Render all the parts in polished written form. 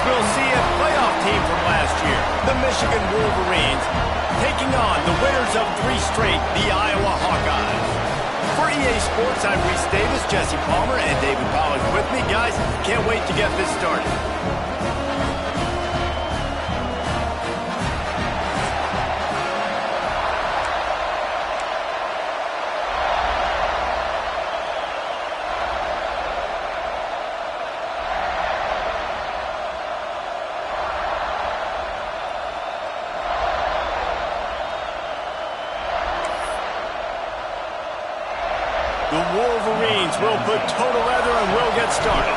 we'll see a playoff team from last year, the Michigan Wolverines, taking on the winners of 3 straight, the Iowa Hawkeyes. For EA Sports, I'm Reese Davis, Jesse Palmer, and David Pollack with me. Guys, can't wait to get this started. The Wolverines will put total leather and we'll get started.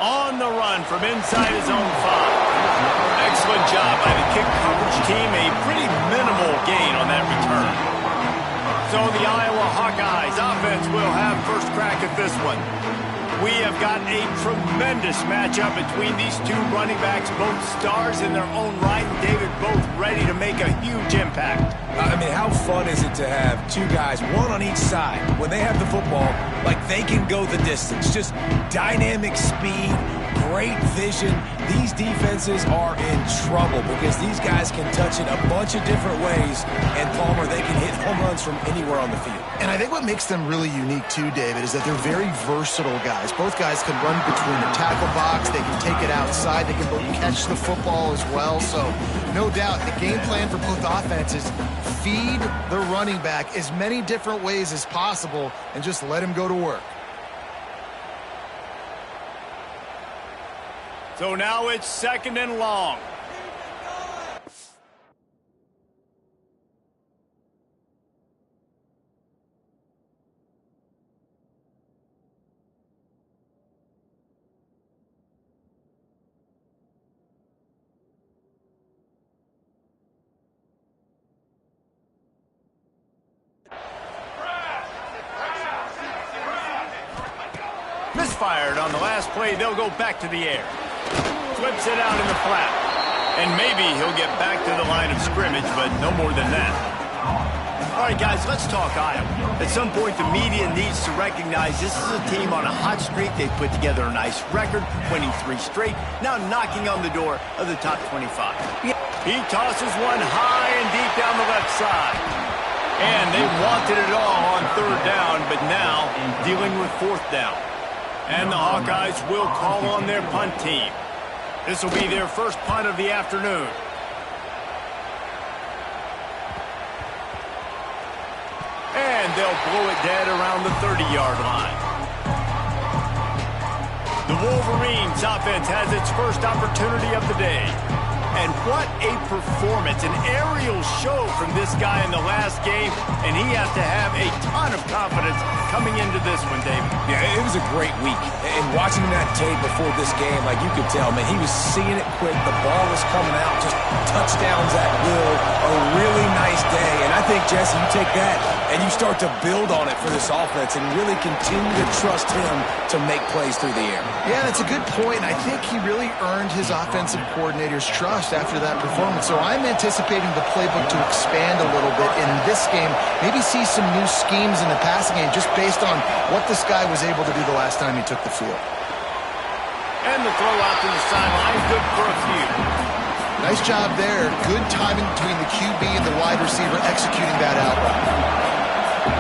On the run from inside his own 5. Excellent job by the kick coverage team. A pretty minimal gain on that return. So the Iowa Hawkeyes offense will have first crack at this one. We have got a tremendous matchup between these 2 running backs, both stars in their own right, and David, both ready to make a huge impact. I mean, how fun is it to have 2 guys, one on each side, when they have the football, like they can go the distance. Just dynamic speed, great vision. These defenses are in trouble because these guys can touch it a bunch of different ways, and Palmer, they can hit home runs from anywhere on the field. And I think what makes them really unique too, David, is that they're very versatile guys. Both guys can run between the tackle box, they can take it outside, they can both catch the football as well. So no doubt the game plan for both offenses, feed the running back as many different ways as possible and just let him go to work. So now it's 2nd and long. Misfired on the last play. They'll go back to the air. Flips it out in the flat. And maybe he'll get back to the line of scrimmage, but no more than that. All right, guys, let's talk Iowa. At some point, the media needs to recognize this is a team on a hot streak. They've put together a nice record, winning 3 straight, now knocking on the door of the top 25. He tosses one high and deep down the left side. And they wanted it all on 3rd down, but now dealing with 4th down. And the Hawkeyes will call on their punt team. This will be their first punt of the afternoon. And they'll blow it dead around the 30-yard line. The Wolverines offense has its first opportunity of the day. And what a performance, an aerial show from this guy in the last game, and he has to have a ton of confidence coming into this one, David. Yeah, it was a great week. And watching that tape before this game, like you could tell, man, he was seeing it quick. The ball was coming out, just touchdowns at will. A really nice day. And I think, Jesse, you take that and you start to build on it for this offense and really continue to trust him to make plays through the air. Yeah, that's a good point. I think he really earned his offensive coordinator's trust after that performance. So I'm anticipating the playbook to expand a little bit in this game. Maybe see some new schemes in the passing game just based on what this guy was able to do the last time he took the field. And the throw out to the sideline, good for a few. Nice job there. Good timing between the QB and the wide receiver executing that out route.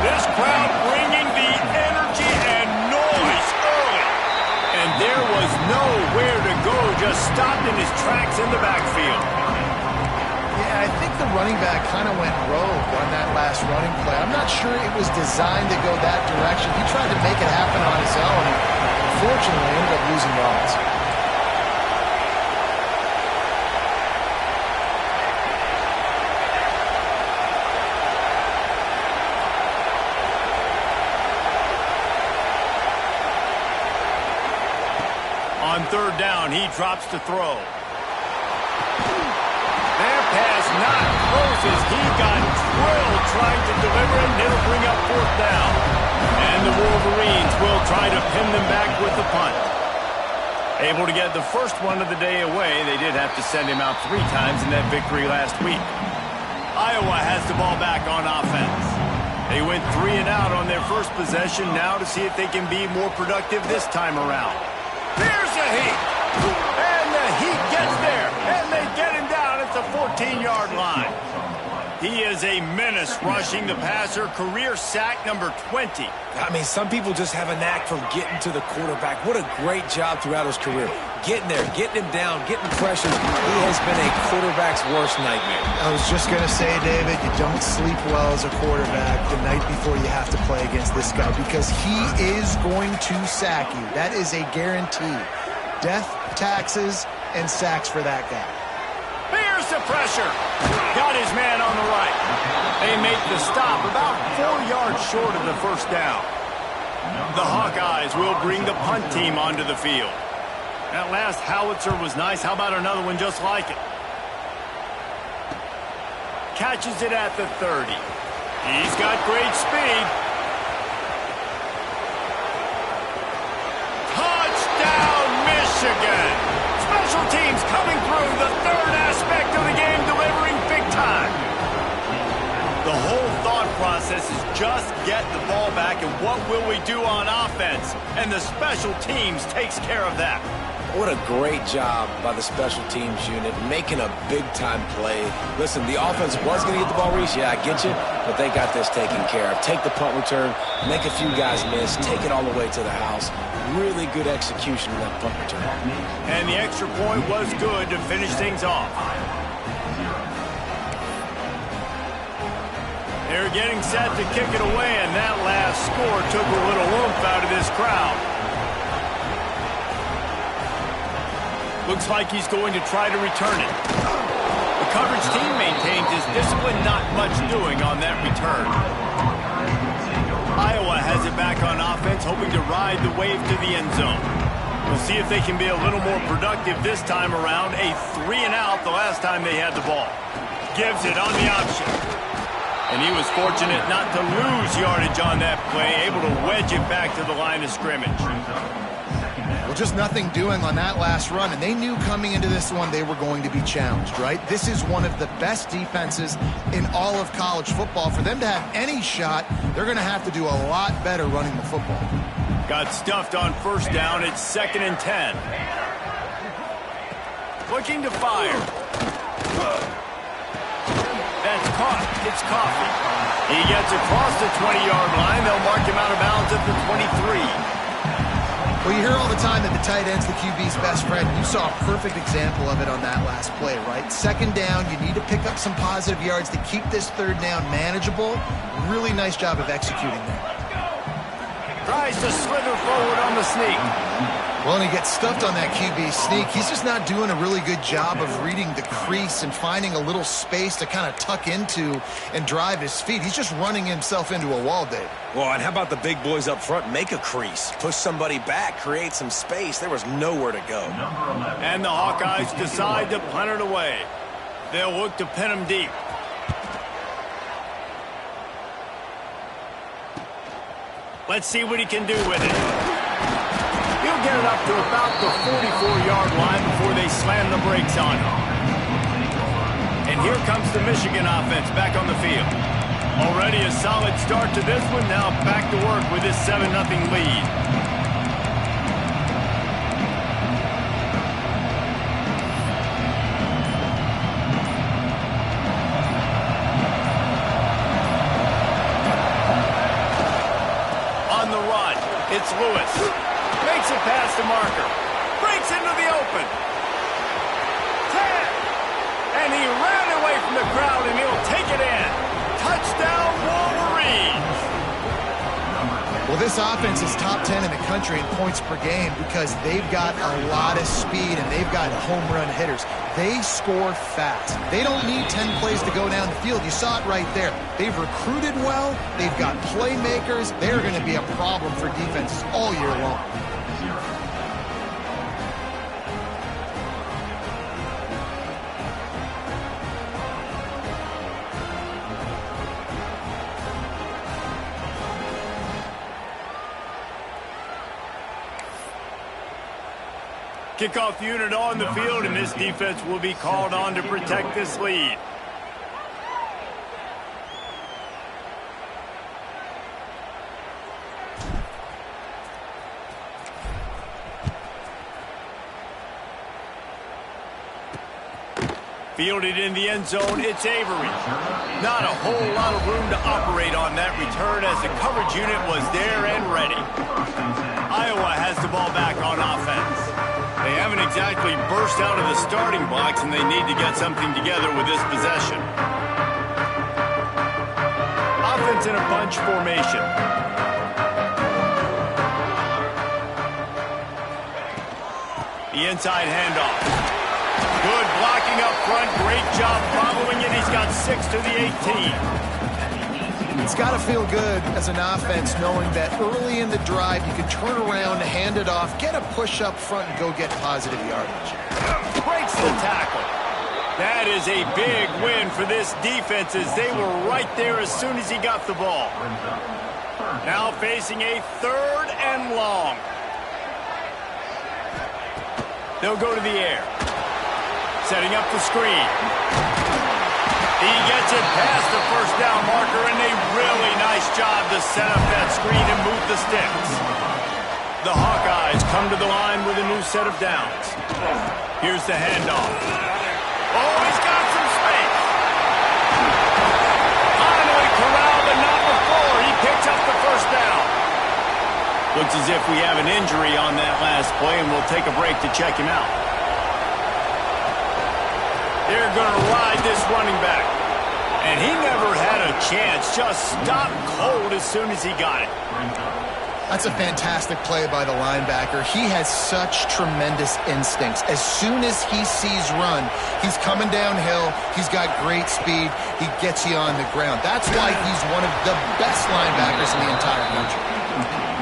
This crowd bringing the energy and noise early. And there was nowhere to go, just stopped in his tracks in the backfield. Yeah, I think the running back kind of went rogue on that last running play. I'm not sure it was designed to go that direction. He tried to make it happen on his own, and unfortunately ended up losing yards. On 3rd down, he drops to throw. Their pass not closes. He got drilled trying to deliver it, and it'll bring up 4th down. And the Wolverines will try to pin them back with the punt. Able to get the first one of the day away. They did have to send him out 3 times in that victory last week. Iowa has the ball back on offense. They went 3 and out on their first possession, now to see if they can be more productive this time around. There's the heat. And the heat gets there. And they get him down at the 14-yard line. He is a menace rushing the passer. Career sack number 20. I mean, some people just have a knack for getting to the quarterback. What a great job throughout his career. Getting there, getting him down, getting pressures. He has been a quarterback's worst nightmare. I was just going to say, David, you don't sleep well as a quarterback the night before you have to play against this guy because he is going to sack you. That is a guarantee. Death, taxes, and sacks for that guy. Here's the pressure. Got his man on the right. They make the stop about 4 yards short of the first down. The Hawkeyes will bring the punt team onto the field. That last howitzer was nice. How about another one just like it? Catches it at the 30. He's got great speed. Touchdown, Michigan! Special teams coming through, the third aspect of the game, delivering big time. The whole thought process is just get the ball back, and what will we do on offense? And the special teams takes care of that. What a great job by the special teams unit, making a big-time play. Listen, the offense was going to get the ball, Reese. Yeah, I get you, but they got this taken care of. Take the punt return, make a few guys miss, take it all the way to the house. Really good execution of that punt return. And the extra point was good to finish things off. They're getting set to kick it away, and that last score took a little oomph out of this crowd. Looks like he's going to try to return it. The coverage team maintains his discipline, not much doing on that return. Iowa has it back on offense, hoping to ride the wave to the end zone. We'll see if they can be a little more productive this time around. A 3 and out the last time they had the ball. Gives it on the option. And he was fortunate not to lose yardage on that play, able to wedge it back to the line of scrimmage. Well, just nothing doing on that last run, and they knew coming into this one they were going to be challenged, right? This is one of the best defenses in all of college football. For them to have any shot, they're going to have to do a lot better running the football. Got stuffed on first down. It's 2nd and 10. Looking to fire. That's caught. It's Coffee. He gets across the 20-yard line. They'll mark him out of bounds at the 23. Well, you hear all the time that the tight end's the QB's best friend. You saw a perfect example of it on that last play, right? 2nd down, you need to pick up some positive yards to keep this 3rd down manageable. Really nice job of executing there. Tries to slither forward on the sneak. Well, and he gets stuffed on that QB sneak. He's just not doing a really good job of reading the crease and finding a little space to kind of tuck into and drive his feet. He's just running himself into a wall, Dave. Well, and how about the big boys up front? Make a crease, push somebody back, create some space. There was nowhere to go. And the Hawkeyes decide to punt it away. They'll look to pin him deep. Let's see what he can do with it. He'll get it up to about the 44-yard line before they slam the brakes on him. And here comes the Michigan offense back on the field. Already a solid start to this one. Now back to work with this 7-0 lead. It's Lewis. Makes it past the marker. Breaks into the open. 10. And he ran away from the crowd, and he'll take it in. Touchdown, Wolverines. Well, this offense is top 10 in the country in points per game because they've got a lot of speed and they've got home run hitters. They score fast. They don't need 10 plays to go down the field. You saw it right there. They've recruited well. They've got playmakers. They're going to be a problem for defenses all year long. Kickoff unit on the field, and this defense will be called on to protect this lead. Fielded in the end zone, it's Avery. Not a whole lot of room to operate on that return as the coverage unit was there and ready. Iowa has the ball back on offense. They haven't exactly burst out of the starting blocks, and they need to get something together with this possession. Offense in a bunch formation. The inside handoff. Good blocking up front. Great job following it. He's got 6 to the 18. It's got to feel good as an offense knowing that early in the drive you can turn around, hand it off, get a push up front, and go get positive yardage. Breaks the tackle. That is a big win for this defense as they were right there as soon as he got the ball. Now facing a 3rd and long. They'll go to the air. Setting up the screen. He gets it past the first down marker, and a really nice job to set up that screen and move the sticks. The Hawkeyes come to the line with a new set of downs. Here's the handoff. Oh, he's got some space. Finally corralled, but not before. He picks up the first down. Looks as if we have an injury on that last play, and we'll take a break to check him out. They're going to ride this running back. And he never had a chance. Just stopped cold as soon as he got it. That's a fantastic play by the linebacker. He has such tremendous instincts. As soon as he sees run, he's coming downhill. He's got great speed. He gets you on the ground. That's why he's one of the best linebackers in the entire country.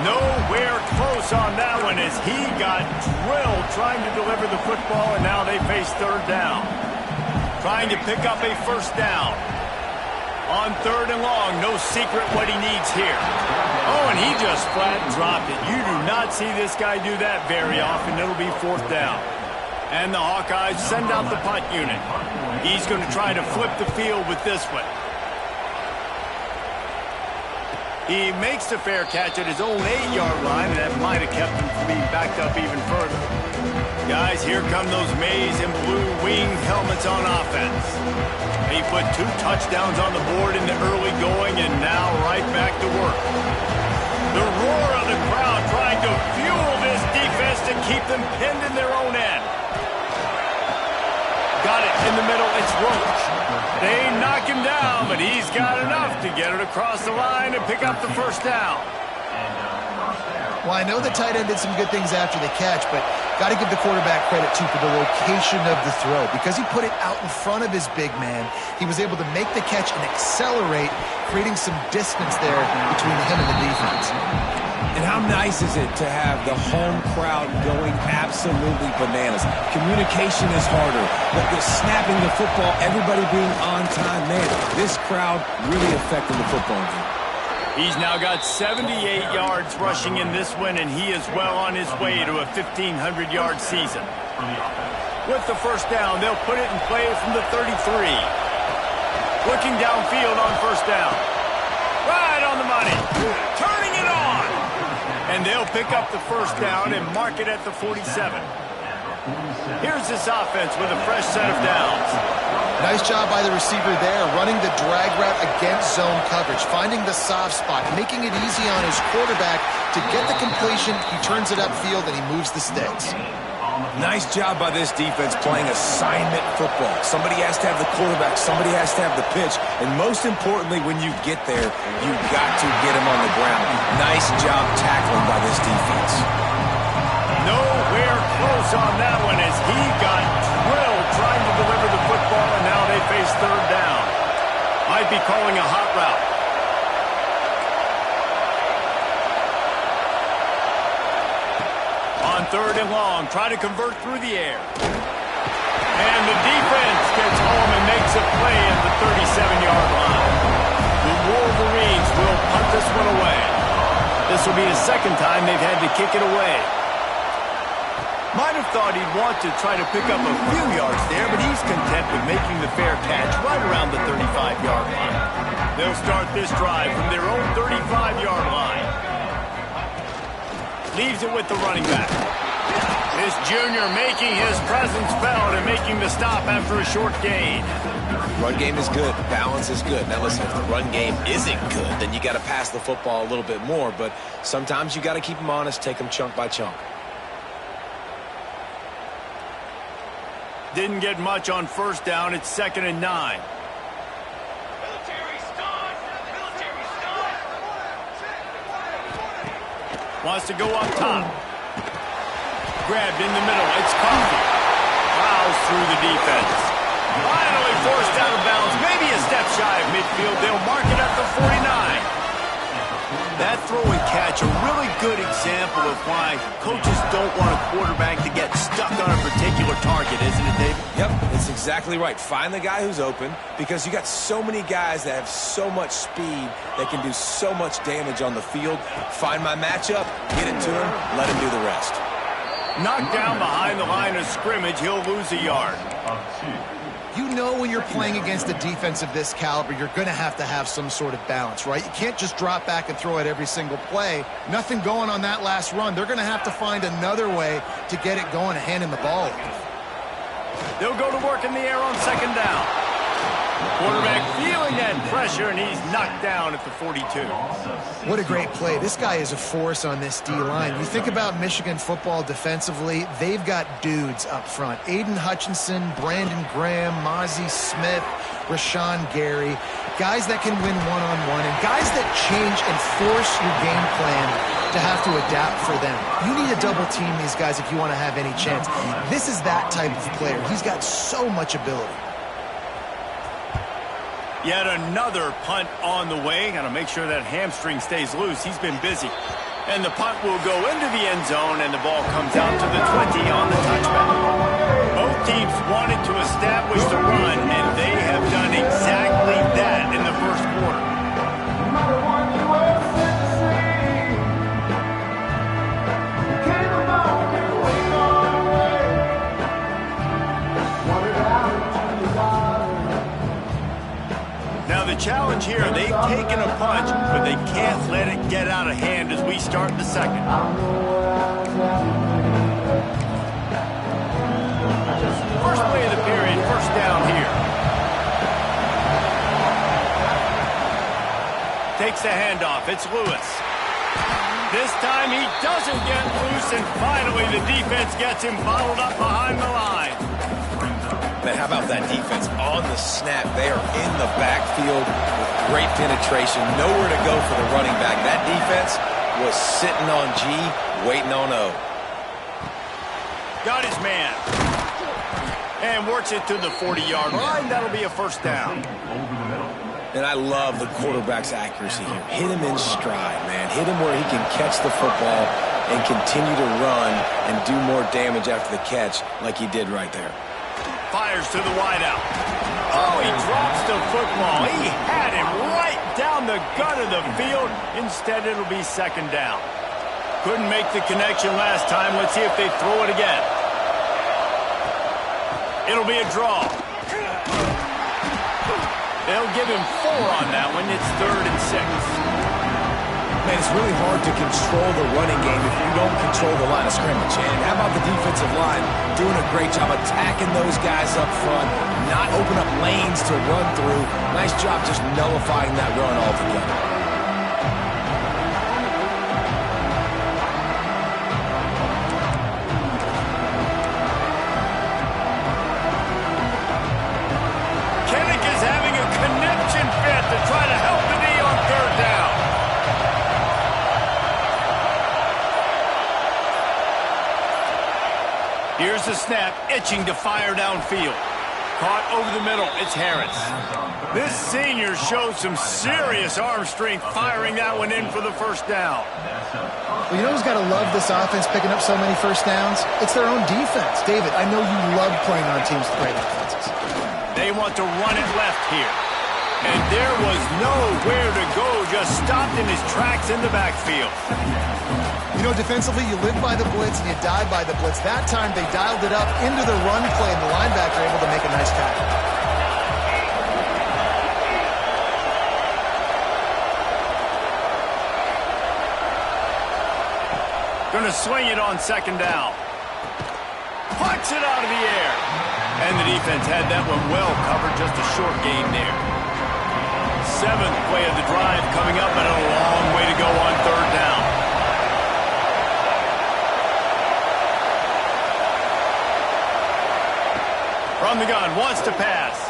Nowhere close on that one as he got drilled trying to deliver the football, and now they face 3rd down. Trying to pick up a first down. On 3rd and long, no secret what he needs here. Oh, and he just flat dropped it. You do not see this guy do that very often. It'll be 4th down. And the Hawkeyes send out the punt unit. He's going to try to flip the field with this one. He makes the fair catch at his own 8-yard line, and that might have kept him from being backed up even further. Guys, here come those maize and blue winged helmets on offense. He put 2 touchdowns on the board in the early going, and now right back to work. The roar of the crowd trying to fuel this defense to keep them pinned in their own end. Got it in the middle. It's Roach. They knock him down, but he's got enough to get it across the line and pick up the first down. Well, I know the tight end did some good things after the catch, but got to give the quarterback credit, too, for the location of the throw. Because he put it out in front of his big man, he was able to make the catch and accelerate, creating some distance there between him and the defense. And how nice is it to have the home crowd going absolutely bananas? Communication is harder, but the snapping the football, everybody being on time, man, this crowd really affected the football game. He's now got 78 yards rushing in this one, and he is well on his way to a 1,500-yard season. With the first down, they'll put it in play from the 33. Looking downfield on first down. Right on the money. Turning it on. And they'll pick up the first down and mark it at the 47. Here's this offense with a fresh set of downs. Nice job by the receiver there, running the drag route against zone coverage, finding the soft spot, making it easy on his quarterback to get the completion. He turns it upfield, and he moves the sticks. Nice job by this defense playing assignment football. Somebody has to have the quarterback, somebody has to have the pitch, and most importantly, when you get there, you got to get him on the ground. Nice job tackling by this defense. Nowhere close on that one as he got drilled trying to deliver the football, and now they face 3rd down. Might be calling a hot route. On 3rd and long, try to convert through the air. And the defense gets home and makes a play at the 37-yard line. The Wolverines will punt this one away. This will be the 2nd time they've had to kick it away. Might have thought he'd want to try to pick up a few yards there, but he's content with making the fair catch right around the 35-yard line. They'll start this drive from their own 35-yard line. Leaves it with the running back. This junior making his presence felt and making the stop after a short gain. Run game is good. Balance is good. Now listen, if the run game isn't good, then you got to pass the football a little bit more. But sometimes you got to keep them honest, take them chunk by chunk. Didn't get much on first down. It's 2nd and 9. Wants to go up top. Grabbed in the middle. It's Coffee. Plows through the defense. Finally forced out of bounds. Maybe a step shy of midfield. They'll mark it at the 49. That throw and catch, a really good example of why coaches don't want a quarterback to get stuck on a particular target, isn't it, David? Yep, that's exactly right. Find the guy who's open, because you got so many guys that have so much speed that can do so much damage on the field. Find my matchup, get it to him, let him do the rest. Knocked down behind the line of scrimmage, he'll lose a yard. You know when you're playing against a defense of this caliber, you're going to have some sort of balance, right? You can't just drop back and throw it every single play. Nothing going on that last run. They're going to have to find another way to get it going and hand him the ball. They'll go to work in the air on 2nd down. Quarterback feeling that pressure, and he's knocked down at the 42. What a great play. This guy is a force on this D-line. You think about Michigan football defensively, they've got dudes up front. Aiden Hutchinson, Brandon Graham, Mozzie Smith, Rashawn Gary. Guys that can win one-on-one and guys that change and force your game plan to have to adapt for them. You need to double team these guys if you want to have any chance. This is that type of player. He's got so much ability. Yet another punt on the way. Got to make sure that hamstring stays loose. He's been busy. And the punt will go into the end zone, and the ball comes out to the 20 on the touchback. Both teams wanted to establish the run, and they have done exactly that in the first quarter. The challenge here, they've taken a punch, but they can't let it get out of hand as we start the second. First play of the period, first down here. Takes the handoff, it's Lewis. This time he doesn't get loose, and finally the defense gets him bottled up behind the line. Man, how about that defense on the snap? They are in the backfield with great penetration. Nowhere to go for the running back. That defense was sitting on G, waiting on O. Got his man. And works it to the 40-yard line. That'll be a first down. And I love the quarterback's accuracy here. Hit him in stride, man. Hit him where he can catch the football and continue to run and do more damage after the catch like he did right there. Fires to the wideout. Oh, he drops the football. He had him right down the gut of the field. Instead, it'll be 2nd down. Couldn't make the connection last time. Let's see if they throw it again. It'll be a draw. They'll give him 4 on that one. It's 3rd and 6. Man, it's really hard to control the running game if you don't control the line of scrimmage. And how about the defensive line doing a great job attacking those guys up front, not open up lanes to run through. Nice job just nullifying that run altogether. To try to help the knee on 3rd down. Here's the snap, itching to fire downfield. Caught over the middle, it's Harris. This senior shows some serious arm strength firing that one in for the first down. Well, you know who's got to love this offense picking up so many first downs? It's their own defense. David, I know you love playing on teams with great defenses. They want to run it left here. And there was nowhere to go, just stopped in his tracks in the backfield. You know, defensively, you live by the blitz and you die by the blitz. That time, they dialed it up into the run play, and the linebacker able to make a nice tackle. Going to swing it on 2nd down. Gets it out of the air. And the defense had that one well covered, just a short gain there. 7th play of the drive coming up, and a long way to go on 3rd down. From the gun, wants to pass.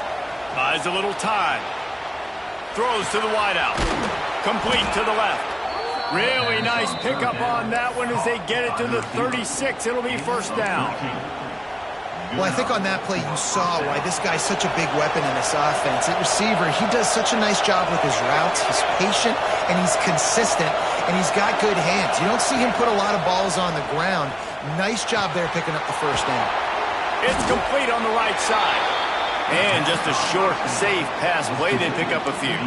Buys a little time. Throws to the wideout. Complete to the left. Really nice pickup on that one as they get it to the 36. It'll be 1st down. Well, I think on that play you saw why this guy's such a big weapon in this offense. At receiver, he does such a nice job with his routes. He's patient, and he's consistent, and he's got good hands. You don't see him put a lot of balls on the ground. Nice job there picking up the 1st down. It's complete on the right side. And just a short, safe pass play. They pick up a few.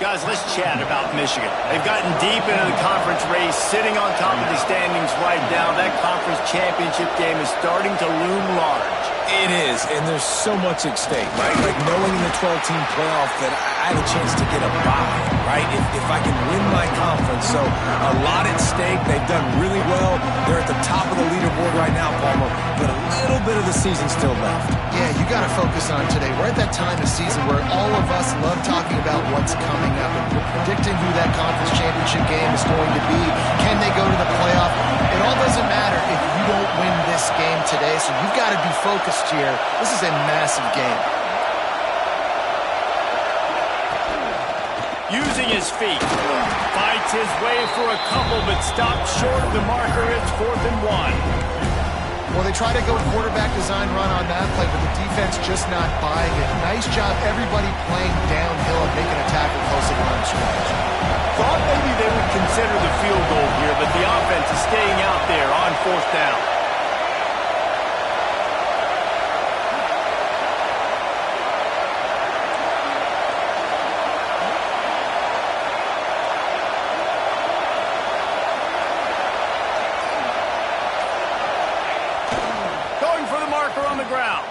Guys, let's chat about Michigan. They've gotten deep into the conference race, sitting on top of the standings right now. That conference championship game is starting to loom large. It is, and there's so much at stake, right? Like knowing in the 12-team playoff that I have a chance to get a bye, right? If I can win my conference. So a lot at stake. They've done really well. They're at the top of the leaderboard right now, Palmer, but a little bit of the season still left. Yeah, you got to focus on today. We're at that time of season where all of us love talking about what's coming up and predicting who that conference championship game is going to be. Can they go to the playoff? It all doesn't matter if you don't win this game today, so you've got to be focused here. This is a massive game. Using his feet. Fights his way for a couple, but stops short of the marker. It's 4th and 1. Well, they try to go quarterback design run on that play, but the defense just not buying it. Nice job, everybody playing downhill and making a tackle close to the line of scrimmage. Thought maybe they would consider the field goal here, but the offense is staying out there on 4th down. On the ground.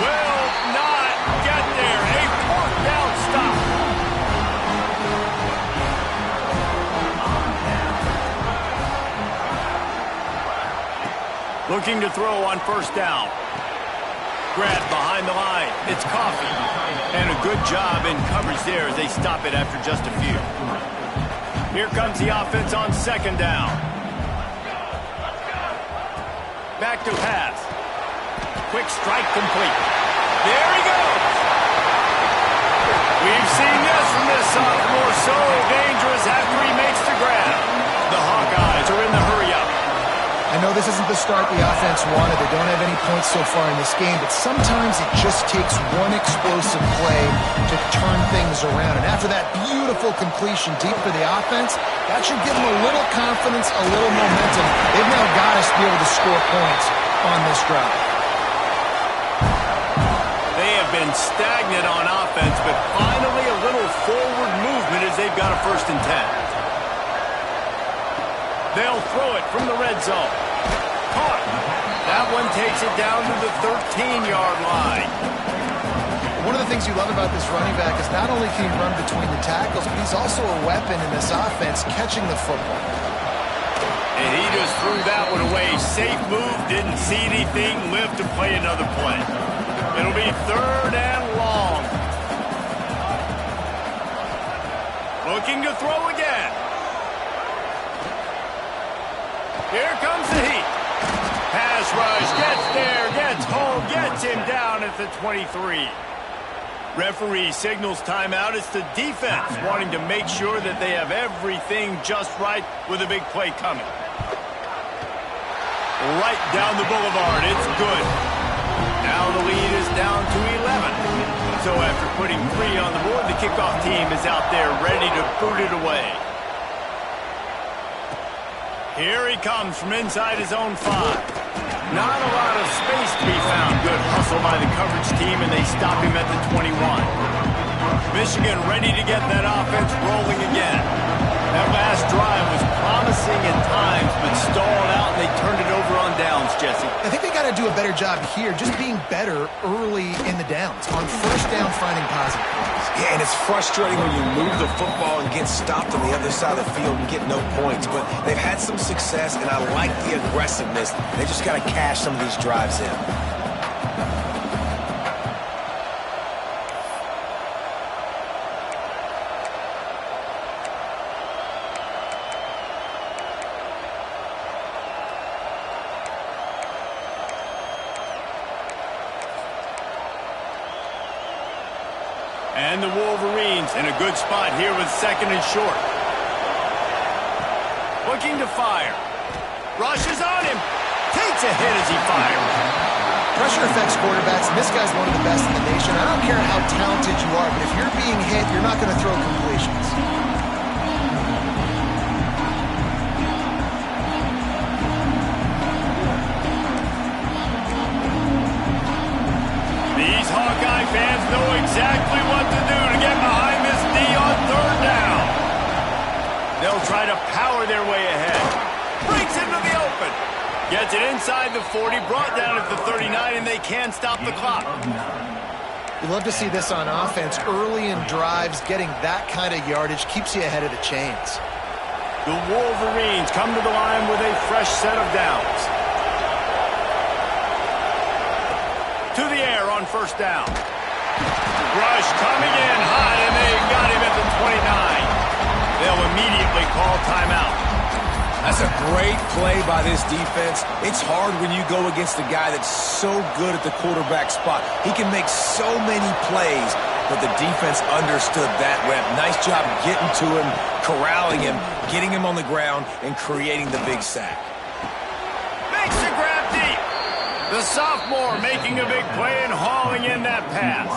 Will not get there. A 4th down stop. Looking to throw on 1st down. Grab behind the line. It's Coffee. And a good job in coverage there as they stop it after just a few. Here comes the offense on 2nd down. Back to pass. Quick strike complete. There he goes. We've seen this from this sophomore. So dangerous after he makes the grab. The Hawkeyes are in the hurry-up. I know this isn't the start the offense wanted. They don't have any points so far in this game, but sometimes it just takes one explosive play to turn things around. And after that beautiful completion deep for the offense, that should give them a little confidence, a little momentum. They've now got us to be able to score points on this drive. They have been stagnant on offense, but finally a little forward movement as they've got a 1st and 10. They'll throw it from the red zone. Caught. That one takes it down to the 13-yard line. One of the things you love about this running back is not only can he run between the tackles, but he's also a weapon in this offense catching the football. And he just threw that one away. Safe move, didn't see anything, lived to play another play. It'll be 3rd and long. Looking to throw again. Here comes the heat. Pass rush, gets there, gets home, gets him down at the 23. Referee signals timeout. It's the defense wanting to make sure that they have everything just right with a big play coming. Right down the boulevard. It's good. Now the lead is down to 11. So after putting 3 on the board, the kickoff team is out there ready to boot it away. Here he comes from inside his own 5. Not a lot of space to be found. Good hustle by the coverage team, and they stop him at the 21. Michigan ready to get that offense rolling again. That last drive was promising at times, but stalled out, and they turned it over on downs, Jesse. I think they got to do a better job here, just being better early in the downs. On first down, finding positive plays. Yeah, and it's frustrating when you move the football and get stopped on the other side of the field and get no points. But they've had some success, and I like the aggressiveness. They just got to cash some of these drives in. And the Wolverines in a good spot here with second and short. Looking to fire. Rushes on him. Takes a hit as he fires. Pressure affects quarterbacks, and this guy's one of the best in the nation. I don't care how talented you are, but if you're being hit, you're not going to throw completions. These Hawkeye fans know exactly what to do to get behind this D on third down. They'll try to power their way ahead. Breaks into the open. Gets it inside the 40, brought down at the 39, and they can stop the clock. You love to see this on offense. Early in drives, getting that kind of yardage keeps you ahead of the chains. The Wolverines come to the line with a fresh set of downs. To the air on first down. Rush coming in hot, and they got him at the 29. They'll immediately call timeout. That's a great play by this defense. It's hard when you go against a guy that's so good at the quarterback spot. He can make so many plays, but the defense understood that rep. Nice job getting to him, corralling him, getting him on the ground, and creating the big sack. Makes the grab deep. The sophomore making a big play and hauling in that pass.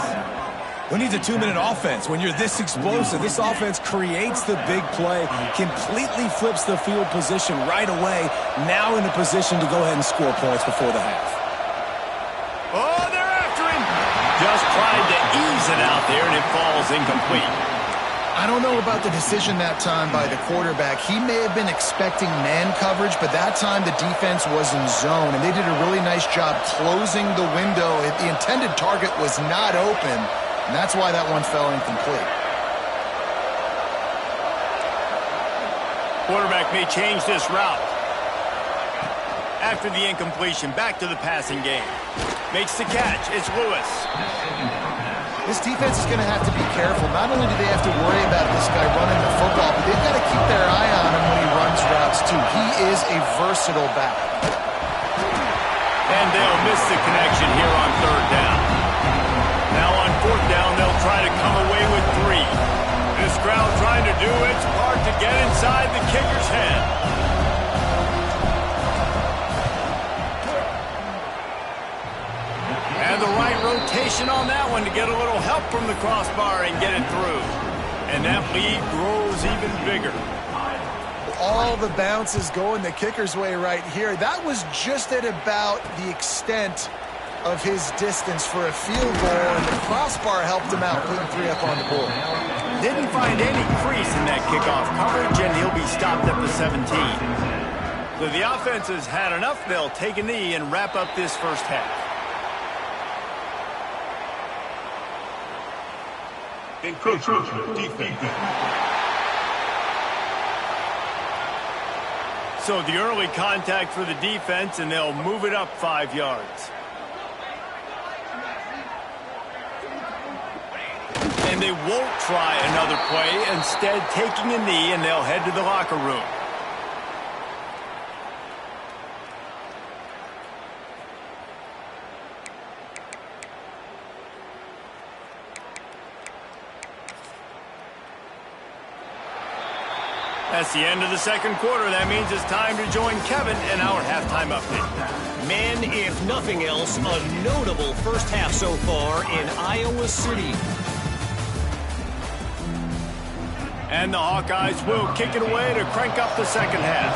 Who needs a 2-minute offense? When you're this explosive, this offense creates the big play, completely flips the field position right away, now in a position to go ahead and score points before the half. Oh, they're after him. Just tried to ease it out there, and it falls incomplete. I don't know about the decision that time by the quarterback. He may have been expecting man coverage, but that time the defense was in zone, and they did a really nice job closing the window. The intended target was not open, and that's why that one fell incomplete. Quarterback may change this route. After the incompletion, back to the passing game. Makes the catch. It's Lewis. This defense is going to have to be careful. Not only do they have to worry about this guy running the football, but they've got to keep their eye on him when he runs routes, too. He is a versatile back. And they'll miss the connection here on third down. Now on fourth down, they'll try to come away with 3. This crowd trying to do its part to get inside the kicker's head. And the right rotation on that one to get a little help from the crossbar and get it through. And that lead grows even bigger. All the bounces going the kicker's way right here. That was just at about the extent of his distance for a field goal, and the crossbar helped him out, putting 3 up on the board. Didn't find any crease in that kickoff coverage, and he'll be stopped at the 17. So the offense has had enough. They'll take a knee and wrap up this first half. Encroachment defense. So the early contact for the defense, and they'll move it up 5 yards. And they won't try another play, instead taking a knee, and they'll head to the locker room. That's the end of the second quarter. That means it's time to join Kevin in our halftime update. Man, if nothing else, a notable first half so far in Iowa City. And the Hawkeyes will kick it away to crank up the second half.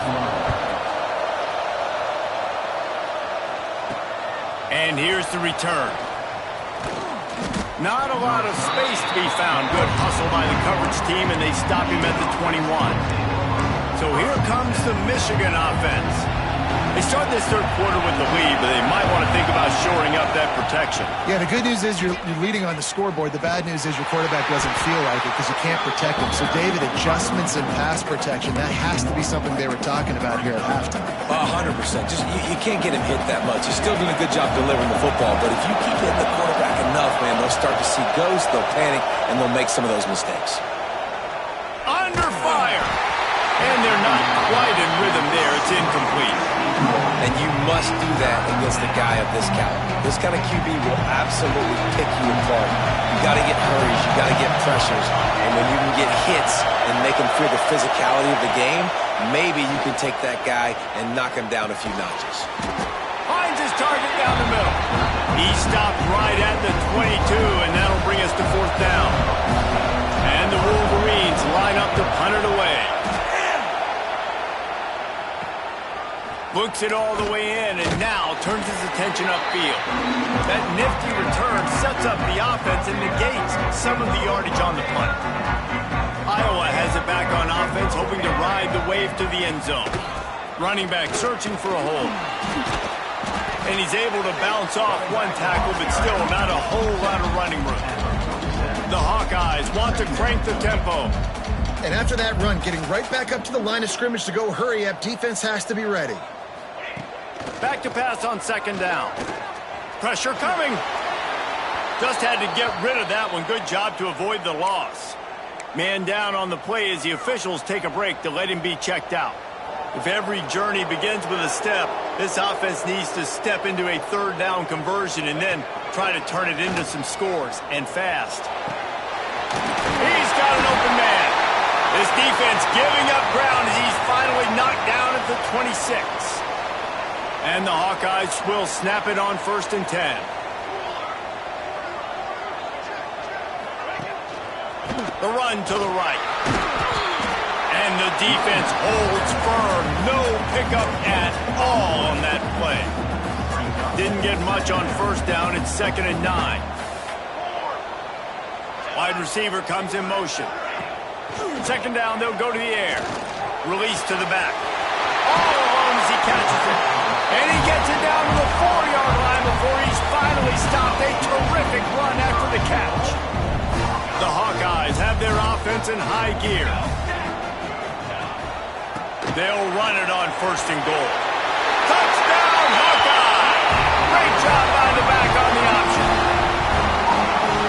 And here's the return. Not a lot of space to be found. Good hustle by the coverage team, and they stop him at the 21. So here comes the Michigan offense. They start this third quarter with the lead, but they might want to think about shoring up that protection. Yeah, the good news is you're leading on the scoreboard. The bad news is your quarterback doesn't feel like it because you can't protect him. So, David, adjustments in pass protection, that has to be something they were talking about here at halftime. 100%. Just you can't get him hit that much. He's still doing a good job delivering the football, but if you keep hitting the quarterback enough, man, they'll start to see ghosts, they'll panic, and they'll make some of those mistakes. Under fire! And they're not quite in rhythm there. It's incomplete. And you must do that against a guy of this caliber. This kind of QB will absolutely pick you apart. You got to get hurries, you got to get pressures, and when you can get hits and make him feel the physicality of the game, maybe you can take that guy and knock him down a few notches. Finds his target down the middle. He stopped right at the 22, and that'll bring us to fourth down. And the Wolverines line up to punt it away. Books it all the way in, and now turns his attention upfield. That nifty return sets up the offense and negates some of the yardage on the punt. Iowa has it back on offense, hoping to ride the wave to the end zone. Running back searching for a hole. And he's able to bounce off one tackle, but still not a whole lot of running room. The Hawkeyes want to crank the tempo. And after that run, getting right back up to the line of scrimmage to go hurry up, defense has to be ready. Back to pass on second down. Pressure coming. Just had to get rid of that one. Good job to avoid the loss. Man down on the play as the officials take a break to let him be checked out. If every journey begins with a step, this offense needs to step into a third down conversion and then try to turn it into some scores, and fast. He's got an open man. This defense giving up ground as he's finally knocked down at the 26. And the Hawkeyes will snap it on 1st and 10. The run to the right. And the defense holds firm. No pickup at all on that play. Didn't get much on first down. It's 2nd and 9. Wide receiver comes in motion. 2nd down, they'll go to the air. Release to the back. All alone as he catches it. And he gets it down to the 4-yard line before he's finally stopped. A terrific run after the catch. The Hawkeyes have their offense in high gear. They'll run it on 1st and goal. Touchdown, Hawkeye! Great job by the back on the option.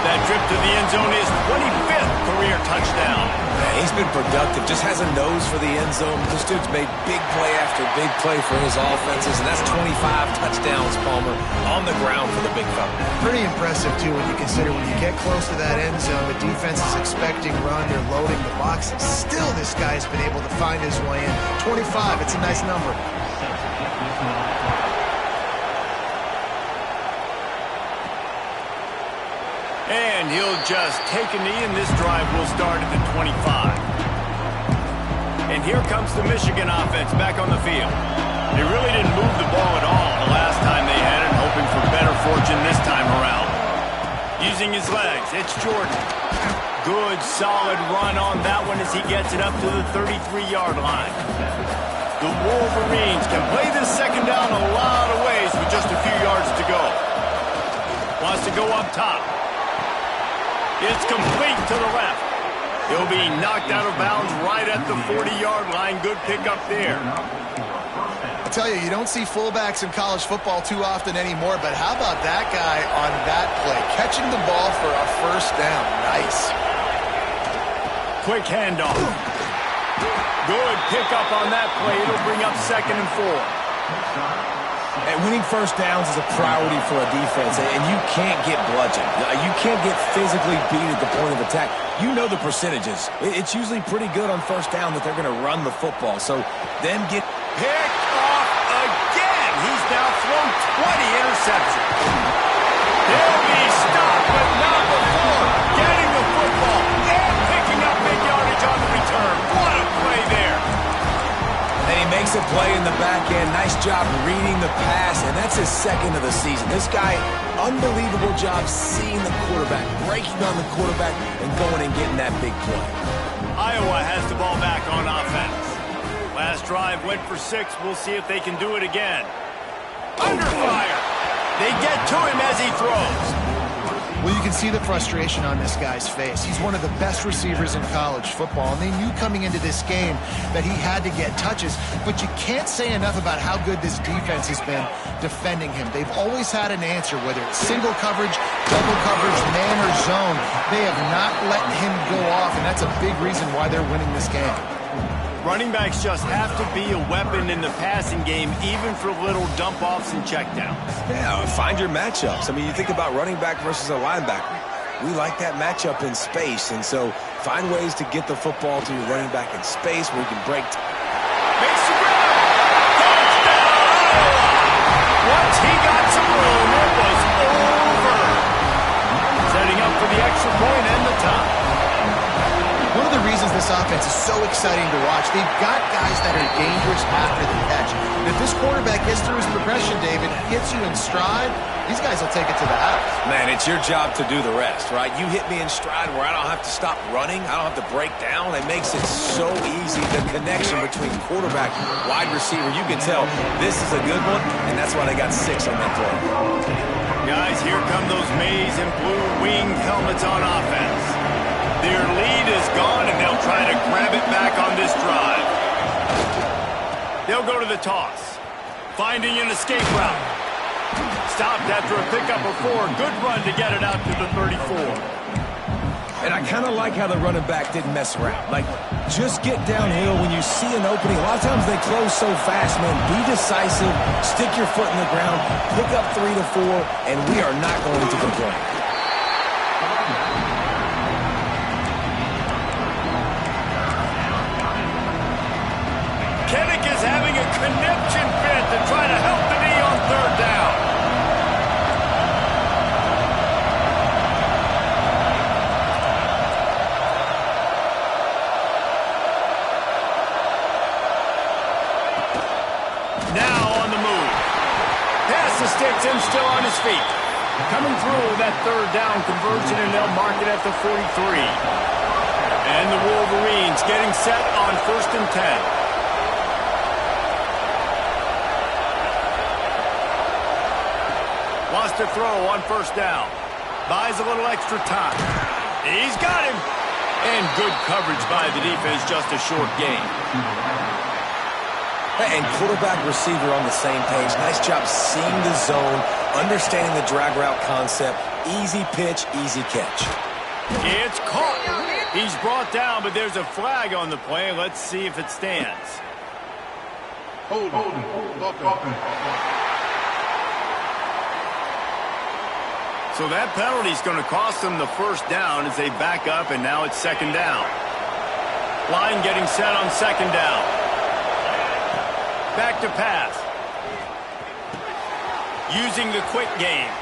That trip to the end zone is 25th career touchdown. Man, he's been productive, just has a nose for the end zone. This dude's made big play after big play for his offenses, and that's 25 touchdowns, Palmer, on the ground for the big fella. Pretty impressive, too, when you consider when you get close to that end zone, the defense is expecting run, they're loading the box. Still, this guy's been able to find his way in. 25, it's a nice number. And he'll just take a knee, and this drive will start at the 25. And here comes the Michigan offense back on the field. They really didn't move the ball at all the last time they had it, hoping for better fortune this time around. Using his legs, it's Jordan. Good, solid run on that one as he gets it up to the 33-yard line. The Wolverines can play this 2nd down a lot of ways with just a few yards to go. Wants to go up top. It's complete to the left. He'll be knocked out of bounds right at the 40-yard line. Good pickup there. I tell you, you don't see fullbacks in college football too often anymore, but how about that guy on that play? Catching the ball for a 1st down. Nice. Quick handoff. Good pickup on that play. It'll bring up 2nd and 4. And winning 1st downs is a priority for a defense, and you can't get bludgeoned. You can't get physically beat at the point of attack. You know the percentages. It's usually pretty good on 1st down that they're going to run the football. So then get picked off again. He's now thrown 20 interceptions. He'll be stopped, but not before getting the football and picking up big yardage on the return. What a play there. And he makes a play in the back end. Nice job reading the pass, and that's his 2nd of the season. This guy, unbelievable job seeing the quarterback, breaking on the quarterback, and going and getting that big play. Iowa has the ball back on offense. Last drive went for 6. We'll see if they can do it again. Under fire. They get to him as he throws. Well, you can see the frustration on this guy's face. He's one of the best receivers in college football, and they knew coming into this game that he had to get touches, but you can't say enough about how good this defense has been defending him. They've always had an answer, whether it's single coverage, double coverage, man or zone. They have not let him go off, and that's a big reason why they're winning this game. Running backs just have to be a weapon in the passing game, even for little dump-offs and checkdowns. Yeah, find your matchups. I mean, you think about running back versus a linebacker. We like that matchup in space, and so find ways to get the football to your running back in space where you can break. Makes the grab! Touchdown! Once he got some room, it was over. Setting up for the extra point and the tie. One of the reasons this offense is so exciting to watch, they've got guys that are dangerous after the catch. And if this quarterback gets through his progression, David, hits you in stride, these guys will take it to the house. Man, it's your job to do the rest, right? You hit me in stride where I don't have to stop running. I don't have to break down. It makes it so easy. The connection between quarterback and wide receiver, you can tell this is a good one, and that's why they got 6 on that play. Guys, here come those maize and blue winged helmets on offense. Their lead is gone, and they'll try to grab it back on this drive. They'll go to the toss, finding an escape route. Stopped after a pickup of 4. Good run to get it out to the 34. And I kind of like how the running back didn't mess around. Like, just get downhill when you see an opening. A lot of times they close so fast, man. Be decisive, stick your foot in the ground, pick up 3 to 4, and we are not going to complain. Kinnick is having a conniption fit to try to help the knee on 3rd down. Now on the move. Pass the sticks and still on his feet. Coming through that 3rd down conversion, and they'll mark it at the 43. And the Wolverines getting set on 1st and 10. Wants to throw on 1st down. Buys a little extra time. He's got him. And good coverage by the defense, just a short gain. And quarterback receiver on the same page. Nice job seeing the zone, understanding the drag route concept. Easy pitch, easy catch. It's caught. He's brought down, but there's a flag on the play. Let's see if it stands. Hold. So that penalty is going to cost them the 1st down as they back up, and now it's 2nd down. Line getting set on 2nd down. Back to pass. Using the quick game.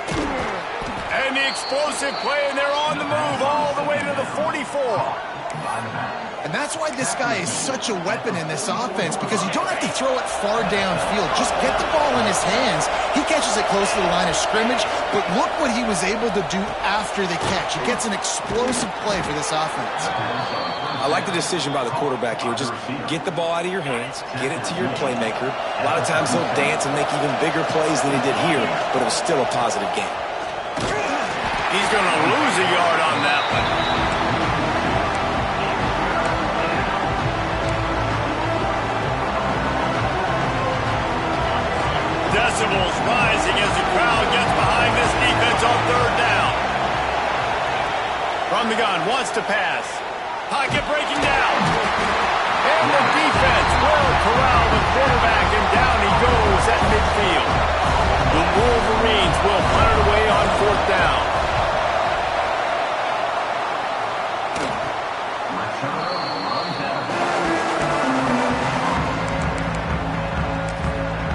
And the explosive play, and they're on the move all the way to the 44. And that's why this guy is such a weapon in this offense, because you don't have to throw it far downfield. Just get the ball in his hands. He catches it close to the line of scrimmage, but look what he was able to do after the catch. He gets an explosive play for this offense. I like the decision by the quarterback here. Just get the ball out of your hands, get it to your playmaker. A lot of times he'll dance and make even bigger plays than he did here, but it was still a positive game. He's going to lose a yard on that one. Decibels rising as the crowd gets behind this defense on 3rd down. From the gun, wants to pass. Pocket breaking down. And the defense will corral the quarterback, and down he goes at midfield. The Wolverines will punt it away on 4th down.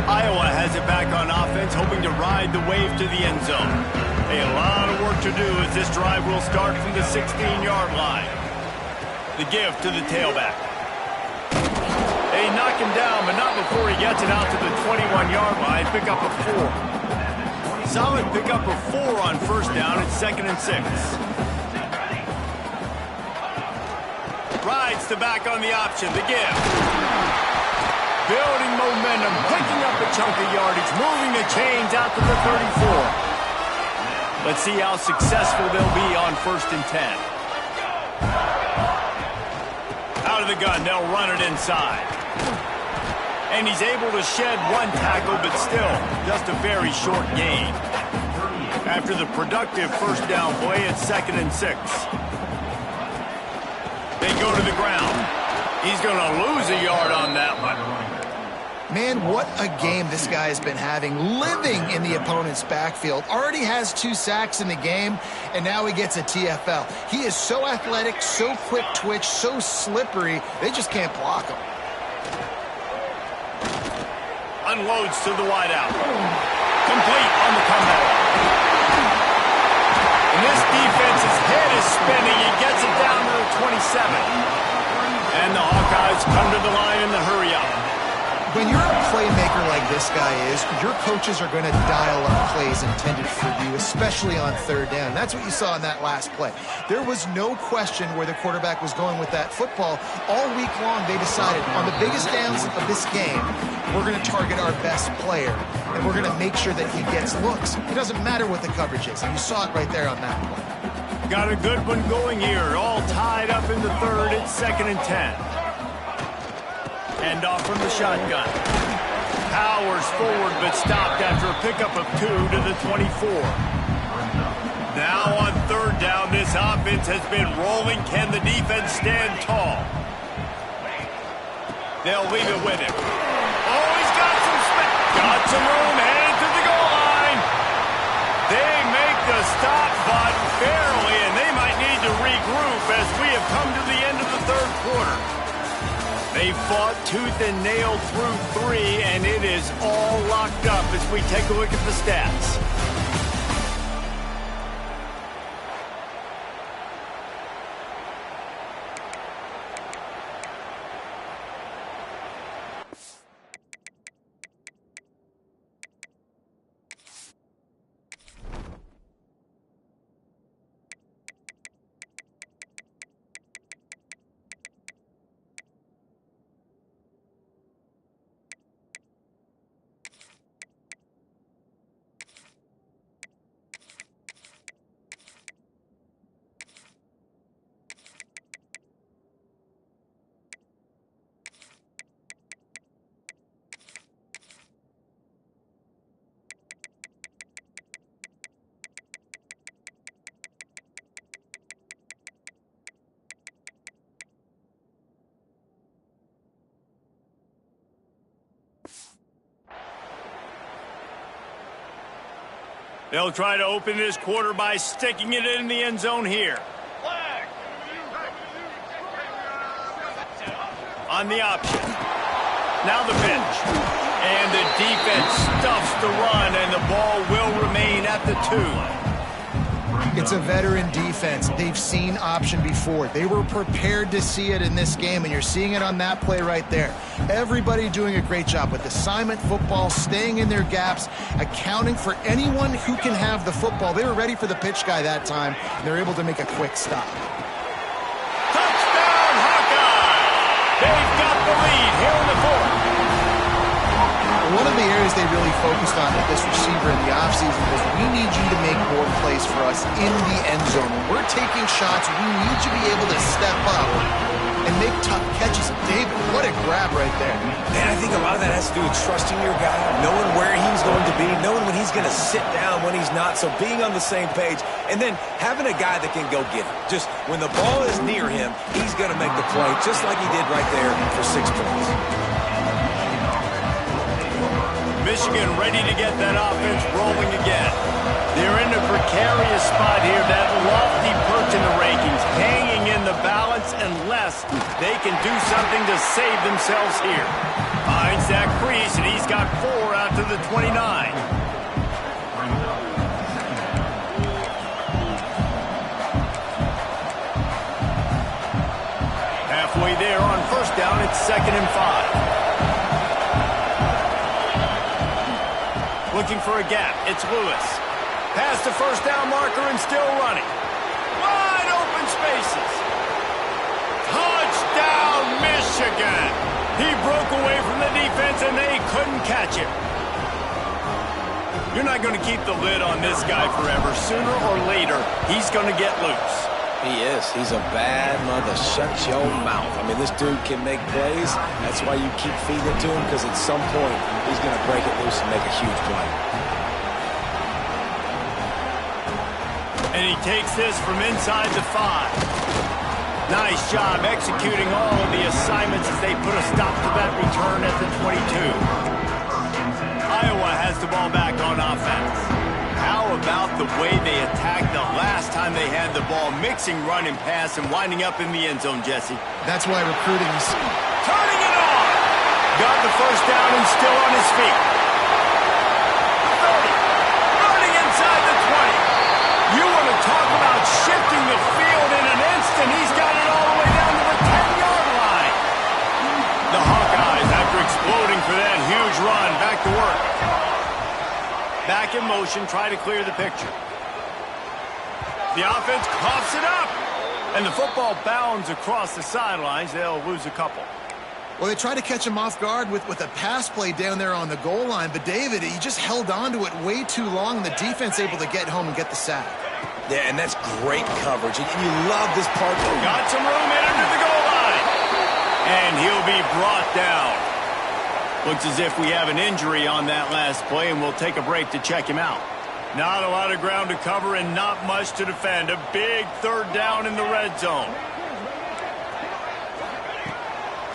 Iowa has it back on offense, hoping to ride the wave to the end zone. A lot of work to do as this drive will start from the 16-yard line. The give to the tailback. They knock him down, but not before he gets it out to the 21-yard line. Pick up a 4. Solid pick up a 4 on 1st down. It's 2nd and 6. Rides the back on the option. The give. building momentum, picking up a chunk of yardage, moving the chains out to the 34. Let's see how successful they'll be on 1st and 10. Out of the gun, they'll run it inside. And he's able to shed one tackle, but still just a very short gain. After the productive first down play, it's 2nd and 6. They go to the ground. He's going to lose a yard on that one. Man, what a game this guy has been having, living in the opponent's backfield. Already has 2 sacks in the game, and now he gets a TFL. He is so athletic, so quick twitch, so slippery, they just can't block him. Unloads to the wideout. Complete on the comeback. And this defense's head is spinning. He gets it down to the 27. And the Hawkeyes come to the line in the hurry-up. When you're a playmaker like this guy is, your coaches are going to dial up plays intended for you, especially on 3rd down. That's what you saw in that last play. There was no question where the quarterback was going with that football. All week long, they decided on the biggest downs of this game, we're going to target our best player, and we're going to make sure that he gets looks. It doesn't matter what the coverage is, and you saw it right there on that play. Got a good one going here, all tied up in the 3rd. It's 2nd and 10. Hand off from the shotgun. Powers forward, but stopped after a pickup of 2 to the 24. Now on 3rd down, this offense has been rolling. Can the defense stand tall? They'll leave it with him. Oh, he's got some space. Got some room, headed to the goal line. They make the stop, but barely, and they might need to regroup as we have come to the end of the 3rd quarter. They fought tooth and nail through 3, and it is all locked up as we take a look at the stats. They'll try to open this quarter by sticking it in the end zone here. On the option. Now the pitch. And the defense stuffs the run, and the ball will remain at the 2. It's a veteran defense. They've seen option before. They were prepared to see it in this game, and you're seeing it on that play right there. Everybody doing a great job with assignment football, staying in their gaps, accounting for anyone who can have the football. They were ready for the pitch guy that time, and they're able to make a quick stop. Touchdown, Hawkeye! They've got the lead here in the 4th. One of the areas they really focused on with this receiver in the offseason was we need you to make more plays for us in the end zone. When we're taking shots, we need you to be able to step up and make tough catches. David, what a grab right there. Man, I think a lot of that has to do with trusting your guy, knowing where he's going to be, knowing when he's going to sit down, when he's not, so being on the same page, and then having a guy that can go get it. Just when the ball is near him, he's going to make the play, just like he did right there for 6 points. Michigan ready to get that offense rolling again. They're in a precarious spot here, that lofty perch in the rankings, hanging in the balance unless they can do something to save themselves here. Finds that crease, and he's got 4 out to the 29. Halfway there on 1st down, it's 2nd and 5. Looking for a gap. It's Lewis. Past the 1st down marker and still running. Wide open spaces. Touchdown, Michigan. He broke away from the defense and they couldn't catch him. You're not going to keep the lid on this guy forever. Sooner or later, he's going to get loose. He is. He's a bad mother. Shut your mouth. I mean, this dude can make plays. That's why you keep feeding it to him, because at some point, he's going to break it loose and make a huge play. And he takes this from inside the 5. Nice job executing all of the assignments as they put a stop to that return at the 22. Iowa has the ball back on offense. How about the way they attacked the last time they had the ball, mixing run and pass and winding up in the end zone, Jesse? That's why recruiting is... Turning it on! Got the first down and still on his feet. 30. Running inside the 20. You want to talk about shifting the field in an instant. He's got it all the way down to the 10-yard line. The Hawkeyes, after exploding for that huge run, back to work. Back in motion, try to clear the picture. The offense coughs it up. And the football bounds across the sidelines. They'll lose a couple. Well, they tried to catch him off guard with a pass play down there on the goal line. But David, he just held on to it way too long. The defense able to get home and get the sack. Yeah, and that's great coverage. And you love this part. Got some room in under the goal line. And he'll be brought down. Looks as if we have an injury on that last play, and we'll take a break to check him out. Not a lot of ground to cover and not much to defend. A big third down in the red zone.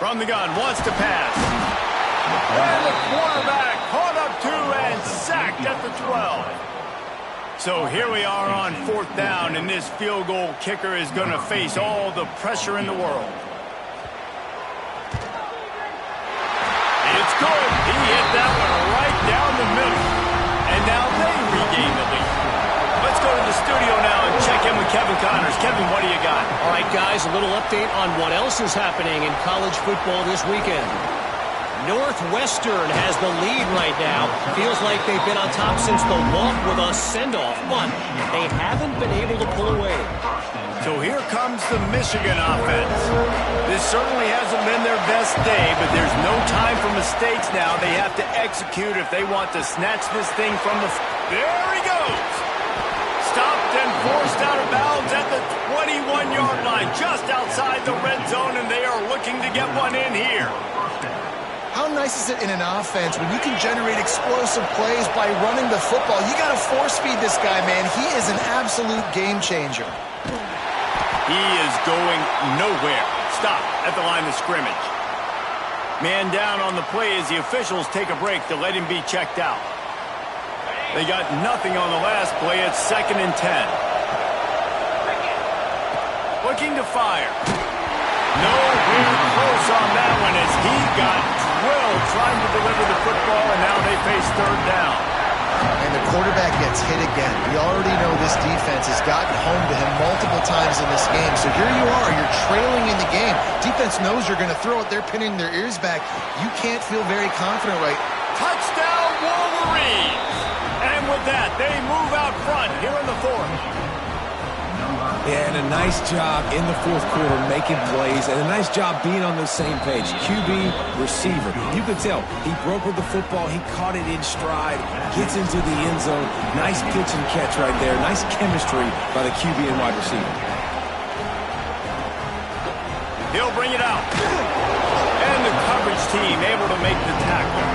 From the gun, wants to pass. And the quarterback caught up to and sacked at the 12. So here we are on 4th down, and this field goal kicker is going to face all the pressure in the world. It's good. He hit that one right down the middle. And now they regain the lead. Let's go to the studio now and check in with Kevin Connors. Kevin, what do you got? All right, guys, a little update on what else is happening in college football this weekend. Northwestern has the lead right now. Feels like they've been on top since the walk with a send-off, but they haven't been able to pull away. So here comes the Michigan offense. This certainly hasn't been their best day, but there's no time for mistakes now. They have to execute if they want to snatch this thing from the... There he goes! Stopped and forced out of bounds at the 21-yard line, just outside the red zone, and they are looking to get one in here. How nice is it in an offense when you can generate explosive plays by running the football? You got to force feed this guy, man. He is an absolute game changer. He is going nowhere. Stop at the line of scrimmage. Man down on the play as the officials take a break to let him be checked out. They got nothing on the last play. It's 2nd and 10. Looking to fire. Nowhere close on that one as he got drilled trying to deliver the football, and now they face 3rd down. And the quarterback gets hit again. We already know this defense has gotten home to him multiple times in this game. So here you are, you're trailing in the game. Defense knows you're going to throw it. They're pinning their ears back. You can't feel very confident, right? Touchdown, Wolverines! And with that, they move out front here in the 4th. Yeah, and a nice job in the 4th quarter making plays, and a nice job being on the same page. QB, receiver. You could tell he broke with the football. He caught it in stride, gets into the end zone. Nice pitch and catch right there. Nice chemistry by the QB and wide receiver. He'll bring it out. And the coverage team able to make the tackle.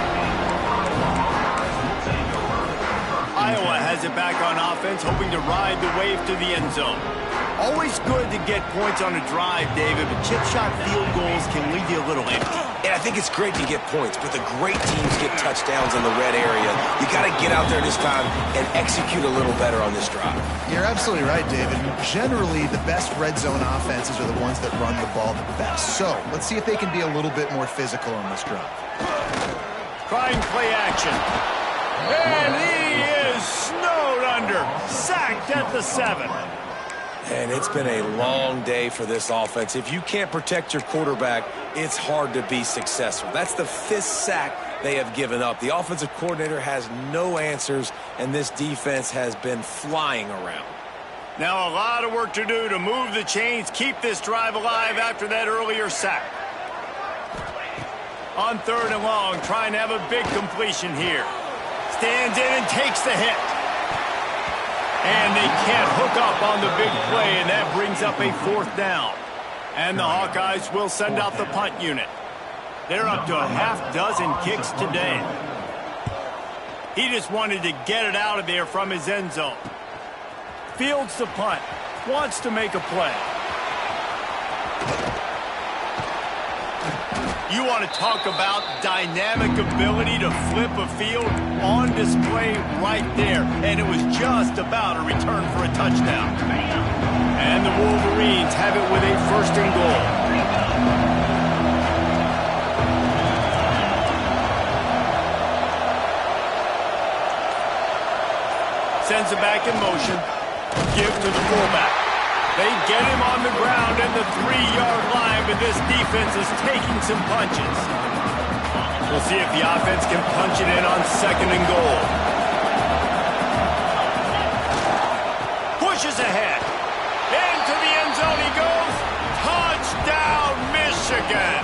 Iowa has it back on offense, hoping to ride the wave to the end zone. Always good to get points on a drive, David, but chip shot field goals can leave you a little empty. And I think it's great to get points, but the great teams get touchdowns in the red area. You got to get out there this time and execute a little better on this drive. You're absolutely right, David. Generally, the best red zone offenses are the ones that run the ball the best. So let's see if they can be a little bit more physical on this drive. Trying play action. And he is snowed under. Sacked at the 7. And it's been a long day for this offense. If you can't protect your quarterback, it's hard to be successful. That's the 5th sack they have given up. The offensive coordinator has no answers, and this defense has been flying around. Now a lot of work to do to move the chains, keep this drive alive after that earlier sack. On 3rd and long, trying to have a big completion here. Stands in and takes the hit. And they can't hook up on the big play, and that brings up a 4th down. And the Hawkeyes will send out the punt unit. They're up to a half-dozen kicks today. He just wanted to get it out of there from his end zone. Fields the punt. Wants to make a play. You want to talk about dynamic ability to flip a field on display right there. And it was just about a return for a touchdown. And the Wolverines have it with a 1st and goal. Sends it back in motion. Give to the fullback. They get him on the ground at the 3-yard line, but this defense is taking some punches. We'll see if the offense can punch it in on 2nd and goal. Pushes ahead. Into the end zone he goes. Touchdown, Michigan.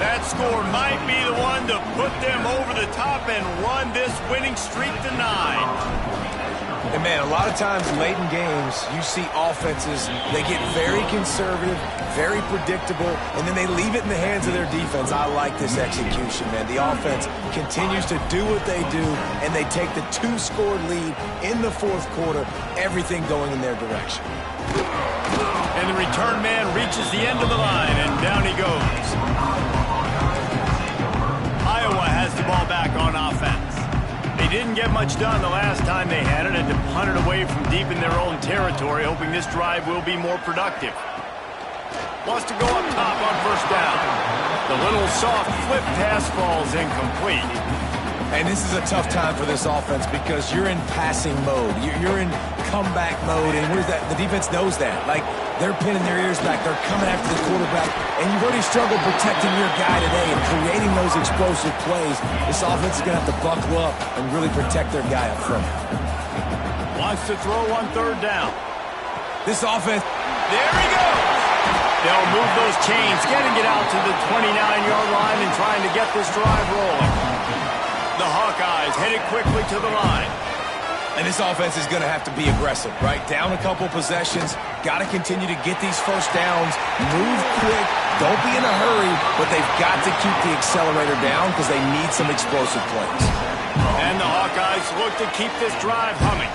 That score might be the one to put them over the top and run this winning streak to 9. And, man, a lot of times late in games, you see offenses, they get very conservative, very predictable, and then they leave it in the hands of their defense. I like this execution, man. The offense continues to do what they do, and they take the 2-score lead in the 4th quarter, everything going in their direction. And the return man reaches the end of the line, and down he goes. Iowa has the ball back on offense. They didn't get much done the last time they had it, and to punt it away from deep in their own territory, hoping this drive will be more productive. Wants to go up top on 1st down. The little soft flip pass falls incomplete. And this is a tough time for this offense because you're in passing mode. You're in comeback mode, and where's that? The defense knows that. Like, they're pinning their ears back. They're coming after the quarterback, and you've already struggled protecting your guy today and creating those explosive plays. This offense is going to have to buckle up and really protect their guy up front. Wants to throw on 3rd down. This offense. There he goes. They'll move those chains, getting it out to the 29-yard line and trying to get this drive rolling. The Hawkeyes headed quickly to the line. And this offense is going to have to be aggressive, right? Down a couple possessions. Got to continue to get these 1st downs. Move quick. Don't be in a hurry. But they've got to keep the accelerator down because they need some explosive plays. And the Hawkeyes look to keep this drive humming.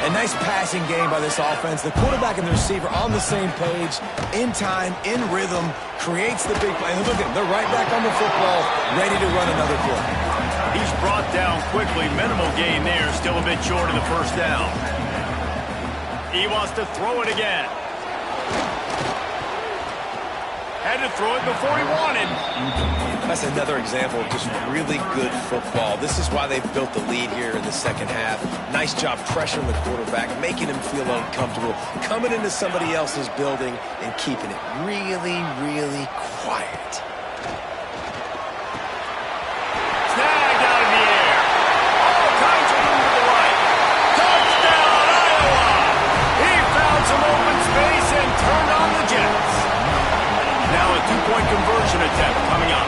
A nice passing game by this offense. The quarterback and the receiver on the same page, in time, in rhythm, creates the big play. And look at them. They're right back on the football, ready to run another play. He's brought down quickly. Minimal gain there. Still a bit short of the 1st down. He wants to throw it again. Had to throw it before he wanted. That's another example of just really good football. This is why they've built the lead here in the 2nd half. Nice job pressuring the quarterback, making him feel uncomfortable, coming into somebody else's building and keeping it really, really quiet. Snagged out of the air. All kinds of room to the right. Touchdown, Iowa! He found some open space and turned on the Jets. Now a 2-point conversion attempt coming up.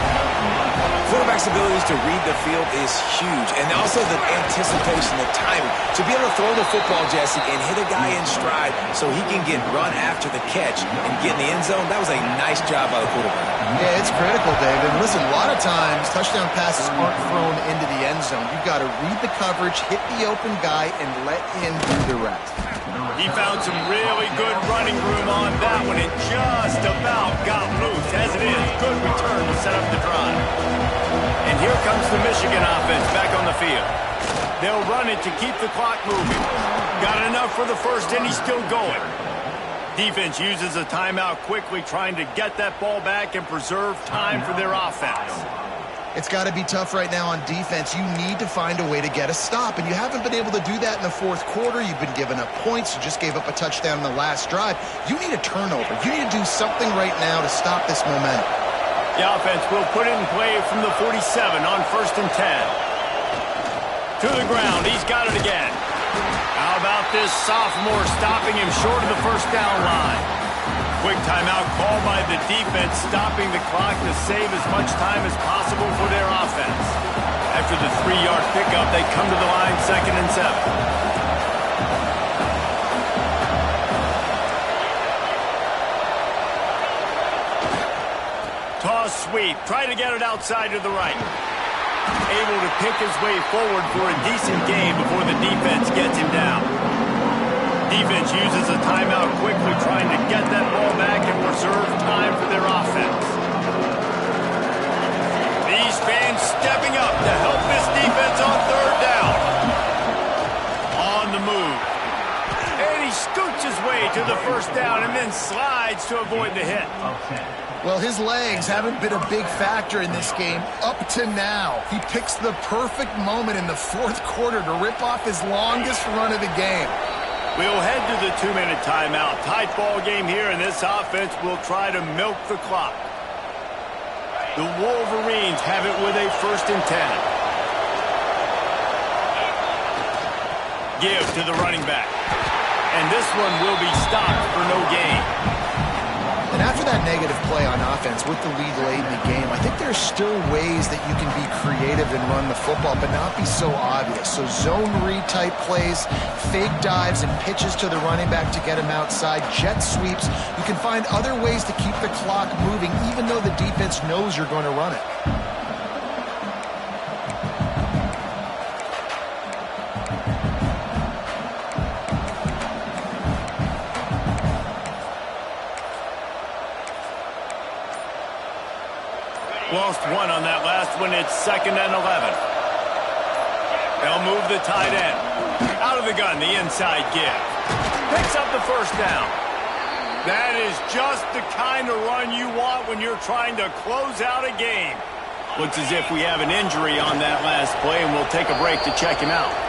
Quarterback's abilities to read the field is huge, and also the anticipation, the timing. To be able to throw the football, Jesse, and hit a guy in stride so he can get run after the catch and get in the end zone, that was a nice job by the quarterback. Yeah, it's critical, David. And listen, a lot of times touchdown passes aren't thrown into the end zone. You've got to read the coverage, hit the open guy, and let him do the rest. He found some really good running room on that one. It just about got loose. As it is, good return to set up the drive. And here comes the Michigan offense back on the field. They'll run it to keep the clock moving. Got enough for the 1st, and he's still going. Defense uses a timeout quickly, trying to get that ball back and preserve time for their offense. It's got to be tough right now on defense. You need to find a way to get a stop, and you haven't been able to do that in the 4th quarter. You've been giving up points. You just gave up a touchdown in the last drive. You need a turnover. You need to do something right now to stop this momentum. The offense will put it in play from the 47 on 1st and 10. To the ground. He's got it again. How about this sophomore stopping him short of the 1st down line? quick timeout called by the defense, stopping the clock to save as much time as possible for their offense. After the 3-yard pickup, they come to the line 2nd and 7. Toss sweep. Try to get it outside to the right. Able to pick his way forward for a decent gain before the defense gets him down. Defense uses a timeout quickly, trying to get that ball back and reserve time for their offense. These fans stepping up to help this defense on 3rd down. On the move. And he scoots his way to the 1st down and then slides to avoid the hit. Well, his legs haven't been a big factor in this game up to now. He picks the perfect moment in the 4th quarter to rip off his longest run of the game. We'll head to the 2-minute timeout. Tight ball game here, and this offense will try to milk the clock. The Wolverines have it with a 1st and 10. Give to the running back. And this one will be stopped for no gain. And after that negative play on offense with the lead late in the game, I think there's still ways that you can be creative and run the football, but not be so obvious. So zone read type plays, fake dives and pitches to the running back to get him outside, jet sweeps. You can find other ways to keep the clock moving, even though the defense knows you're going to run it. Lost one on that last one. It's 2nd and 11. They'll move the tight end. Out of the gun, the inside give. Picks up the 1st down. That is just the kind of run you want when you're trying to close out a game. Looks as if we have an injury on that last play, and we'll take a break to check him out.